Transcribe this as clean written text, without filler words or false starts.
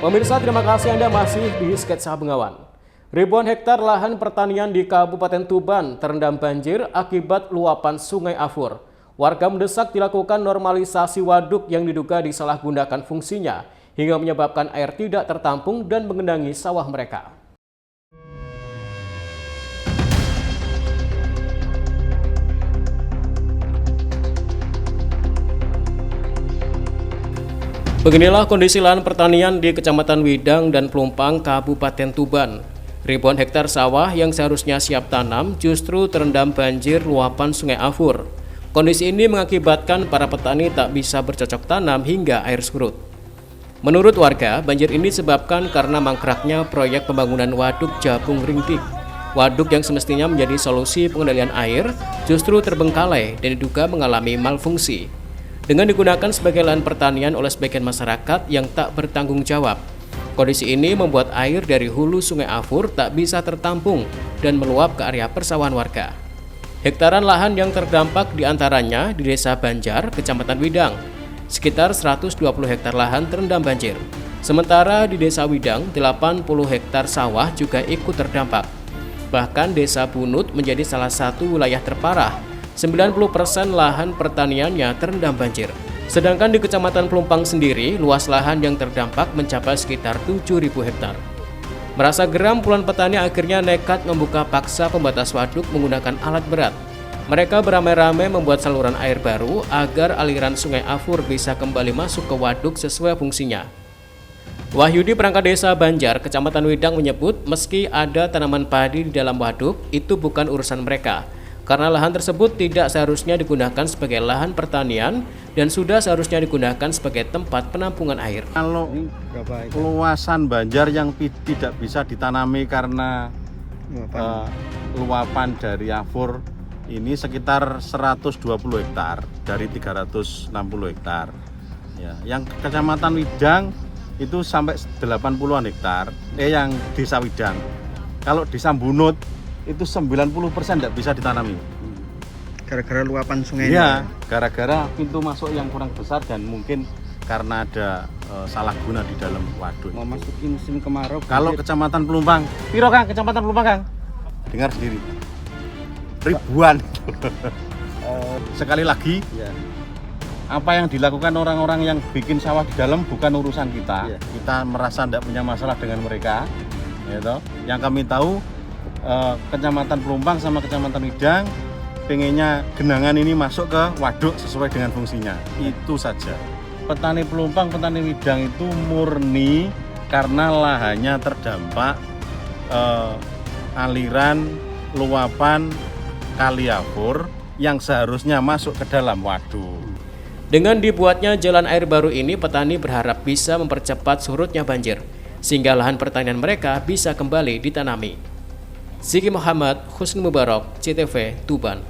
Pemirsa, terima kasih Anda masih di Sketsa Bengawan. Ribuan hektar lahan pertanian di Kabupaten Tuban terendam banjir akibat luapan Sungai Afur. Warga mendesak dilakukan normalisasi waduk yang diduga disalahgunakan fungsinya hingga menyebabkan air tidak tertampung dan mengendangi sawah mereka. Beginilah kondisi lahan pertanian di Kecamatan Widang dan Pelumpang, Kabupaten Tuban. Ribuan hektar sawah yang seharusnya siap tanam justru terendam banjir luapan Sungai Afur. Kondisi ini mengakibatkan para petani tak bisa bercocok tanam hingga air surut. Menurut warga, banjir ini disebabkan karena mangkraknya proyek pembangunan waduk Jabung Ringtik. Waduk yang semestinya menjadi solusi pengendalian air justru terbengkalai dan diduga mengalami malfungsi. Dengan digunakan sebagai lahan pertanian oleh sebagian masyarakat yang tak bertanggung jawab. Kondisi ini membuat air dari hulu Sungai Afur tak bisa tertampung dan meluap ke area persawahan warga. Hektaran lahan yang terdampak diantaranya di Desa Banjar, Kecamatan Widang. Sekitar 120 hektar lahan terendam banjir. Sementara di Desa Widang, 80 hektar sawah juga ikut terdampak. Bahkan Desa Bunut menjadi salah satu wilayah terparah. 90% lahan pertaniannya terendam banjir. Sedangkan di Kecamatan Pelumpang sendiri, luas lahan yang terdampak mencapai sekitar 7.000 hektar. Merasa geram, puluhan petani akhirnya nekat membuka paksa pembatas waduk menggunakan alat berat. Mereka beramai-ramai membuat saluran air baru agar aliran Sungai Afur bisa kembali masuk ke waduk sesuai fungsinya. Wahyudi, perangkat desa Banjar, Kecamatan Widang menyebut meski ada tanaman padi di dalam waduk, itu bukan urusan mereka. Karena lahan tersebut tidak seharusnya digunakan sebagai lahan pertanian dan sudah seharusnya digunakan sebagai tempat penampungan air. Kalau luasan Banjar yang tidak bisa ditanami karena luapan dari Afur ini sekitar 120 hektar dari 360 hektar. Ya, yang Kecamatan Widang itu sampai 80-an hektar. Yang Desa Widang. Kalau Desa Bunut itu 90% tidak bisa ditanami. Gara-gara luapan sungai. Iya, gara-gara pintu masuk yang kurang besar dan mungkin karena ada salah guna di dalam waduk. Mau masukin musim kemarau. Kalau Kecamatan Pelumpang, piro Kang? Kecamatan Pelumpang Kang? Dengar sendiri. Ribuan. Sekali lagi, ya, apa yang dilakukan orang-orang yang bikin sawah di dalam bukan urusan kita. Ya. Kita merasa tidak punya masalah dengan mereka. Gitu. Yang kami tahu Kecamatan Pelumpang sama Kecamatan Widang pengennya genangan ini masuk ke waduk sesuai dengan fungsinya. Itu saja. Petani Pelumpang, petani Widang itu murni karena lahannya terdampak aliran luapan Kali Afur yang seharusnya masuk ke dalam waduk. Dengan dibuatnya jalan air baru ini, petani berharap bisa mempercepat surutnya banjir sehingga lahan pertanian mereka bisa kembali ditanami. Ziki Muhammad, Husni Mubarak, CTV, Tuban.